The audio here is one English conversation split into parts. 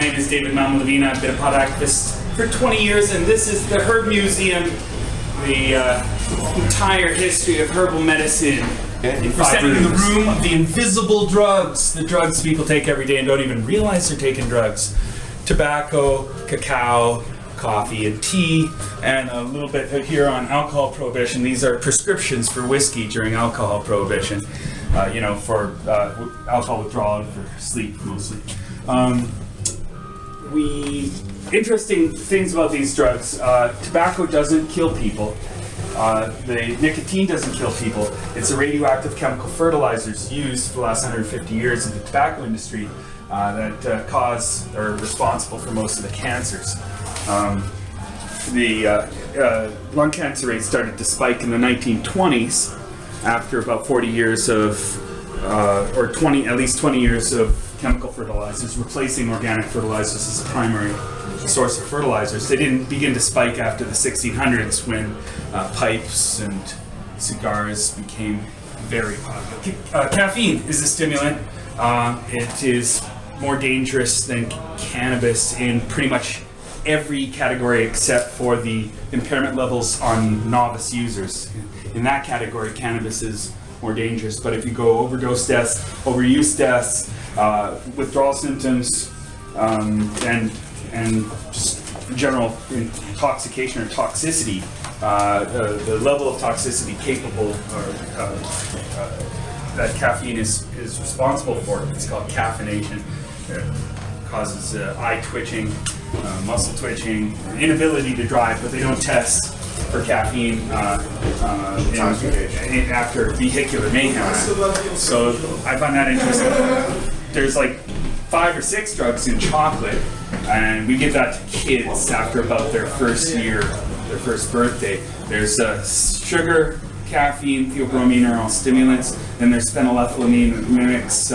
name is David Malmo-Levine. I've been a pot activist for 20 years, and this is the Herb Museum, the entire history of herbal medicine. We're standing in the room of the invisible drugs, the drugs people take every day and don't even realize they're taking drugs. Tobacco, cacao, coffee, and tea, and a little bit here on alcohol prohibition. These are prescriptions for whiskey during alcohol prohibition, for alcohol withdrawal, for sleep mostly. Interesting things about these drugs. Tobacco doesn't kill people. The nicotine doesn't kill people. It's a radioactive chemical fertilizers used for the last 150 years in the tobacco industry that cause or are responsible for most of the cancers. The lung cancer rate started to spike in the 1920s after about 40 years of, at least 20 years of chemical fertilizers replacing organic fertilizers as a primary source of fertilizers. They didn't begin to spike after the 1600s when pipes and cigars became very popular. Caffeine is a stimulant. It is more dangerous than cannabis in pretty much every category except for the impairment levels on novice users. In that category, cannabis is more dangerous. But if you go overdose deaths, overuse deaths, withdrawal symptoms, and just general intoxication or toxicity, the level of toxicity capable that caffeine is responsible for, it's called caffeination. It causes eye twitching, muscle twitching, inability to drive, but they don't test for caffeine after vehicular mayhem. So I find that interesting. There's like 5 or 6 drugs in chocolate, and we give that to kids after about their first year, their first birthday. There's sugar, caffeine, theobromine are all stimulants, and there's phenylethylamine that mimics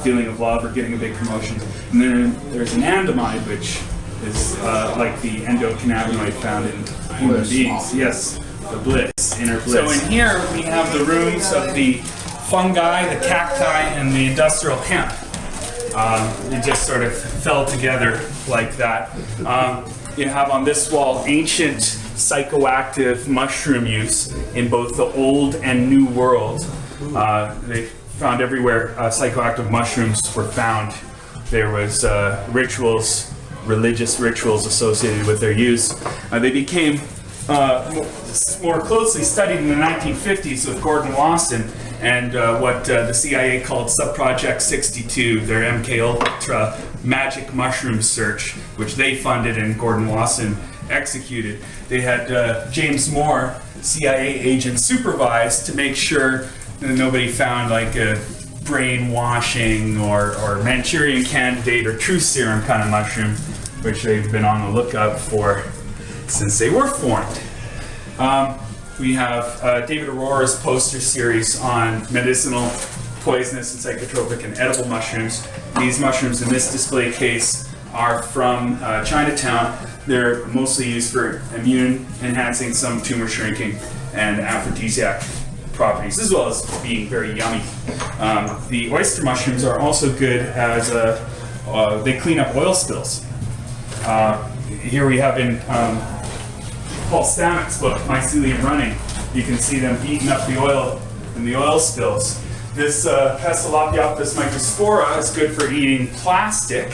feeling of love or getting a big commotion. And then there's anandamide, which is like the endocannabinoid found in human beings. Yes, the bliss, inner bliss. So in here we have the rooms of the fungi, the cacti, and the industrial hemp. It just sort of fell together like that. You have on this wall ancient psychoactive mushroom use in both the old and new world. They found everywhere psychoactive mushrooms were found. There was rituals, religious rituals associated with their use. They became more closely studied in the 1950s with Gordon Wasson and what the CIA called Subproject 62, their MK Ultra magic mushroom search, which they funded and Gordon Wasson executed. They had James Moore, CIA agent, supervised to make sure that nobody found like a brainwashing or Manchurian Candidate or truth serum kind of mushroom, which they've been on the lookout for since they were formed. We have David Aurora's poster series on medicinal, poisonous, and psychotropic and edible mushrooms. These mushrooms in this display case are from Chinatown. They're mostly used for immune enhancing, some tumor shrinking, and aphrodisiac properties, as well as being very yummy. The oyster mushrooms are also good as they clean up oil spills. Here we have in Paul Stamets' book, Mycelium Running, you can see them eating up the oil in the oil spills. This Pestalopiopus microspora is good for eating plastic.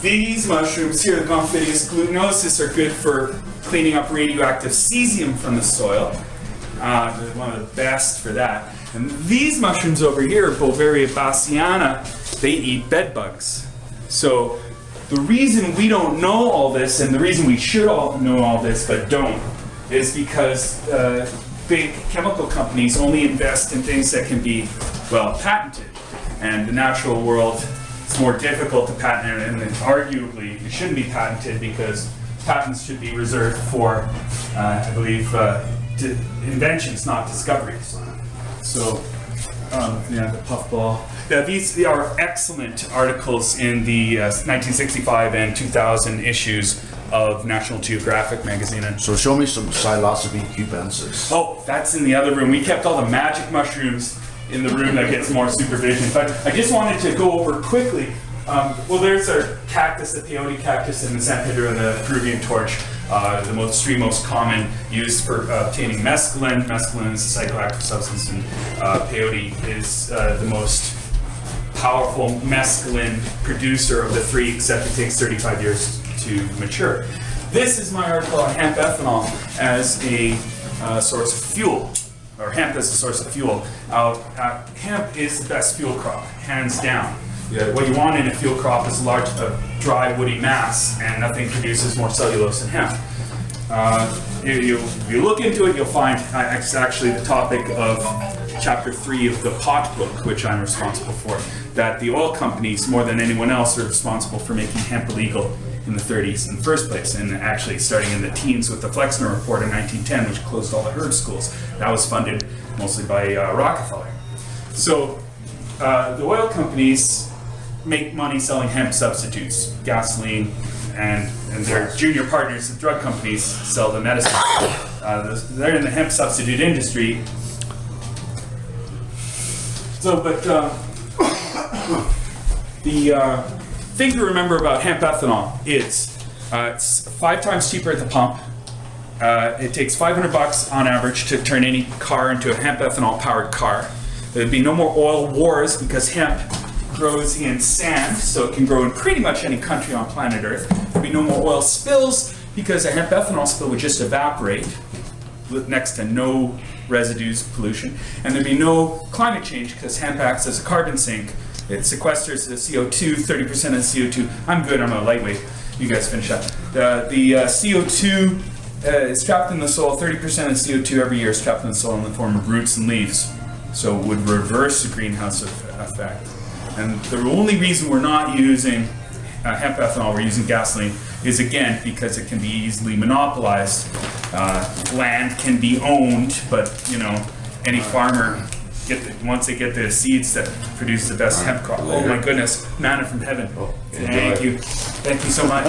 These mushrooms here, the Gomphidius glutinosus, are good for cleaning up radioactive cesium from the soil. They're one of the best for that. And these mushrooms over here, Beauveria bassiana, they eat bed bugs. So the reason we don't know all this, and the reason we should all know all this but don't, is because big chemical companies only invest in things that can be, well, patented. And the natural world, it's more difficult to patent, and arguably it shouldn't be patented because patents should be reserved for, I believe, inventions, not discoveries. So, the puffball. Yeah, these are excellent articles in the 1965 and 2000 issues of National Geographic magazine. So show me some Psilocybe cubensis. Oh, that's in the other room. We kept all the magic mushrooms in the room that gets more supervision. But I just wanted to go over quickly Well, there's our cactus, the peyote cactus, and the San Pedro, the Peruvian torch, the three most common used for obtaining mescaline. Mescaline is a psychoactive substance, and peyote is the most powerful mescaline producer of the three, except it takes 35 years to mature. This is my article on hemp ethanol as a source of fuel, or hemp as a source of fuel. Hemp is the best fuel crop, hands down. What you want in a fuel crop is a dry, woody mass, and nothing produces more cellulose than hemp. If you look into it, you'll find it's actually the topic of chapter 3 of the pot book, which I'm responsible for, that the oil companies, more than anyone else, are responsible for making hemp illegal in the 30s in the first place, and actually starting in the teens with the Flexner Report in 1910, which closed all the herb schools. That was funded mostly by Rockefeller. So the oil companies make money selling hemp substitutes, gasoline, and their junior partners, the drug companies, sell the medicine. They're in the hemp substitute industry. So, but the thing to remember about hemp ethanol is it's 5 times cheaper at the pump. It takes $500 on average to turn any car into a hemp ethanol powered car. There'd be no more oil wars because hemp grows in sand, so it can grow in pretty much any country on planet Earth. There'd be no more oil spills because a hemp ethanol spill would just evaporate with next to no residues, pollution. And there'd be no climate change because hemp acts as a carbon sink. It sequesters the CO2, 30% of the CO2. I'm good, I'm a lightweight. You guys finish up. The CO2 is trapped in the soil. 30% of CO2 every year is trapped in the soil in the form of roots and leaves. So it would reverse the greenhouse effect. And the only reason we're not using hemp ethanol, we're using gasoline, is again because it can be easily monopolized. Land can be owned, but any farmer, once they get the seeds that produce the best hemp crop. Oh my goodness, manna from heaven. Thank you so much.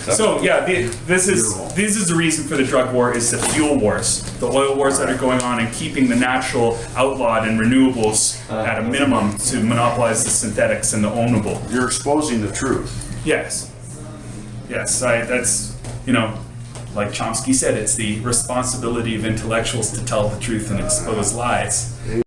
So yeah, this is the reason for the drug war, is the fuel wars, the oil wars that are going on, and keeping the natural outlawed and renewables at a minimum to monopolize the synthetics and the ownable. You're exposing the truth. Yes. That's like Chomsky said, it's the responsibility of intellectuals to tell the truth and expose lies.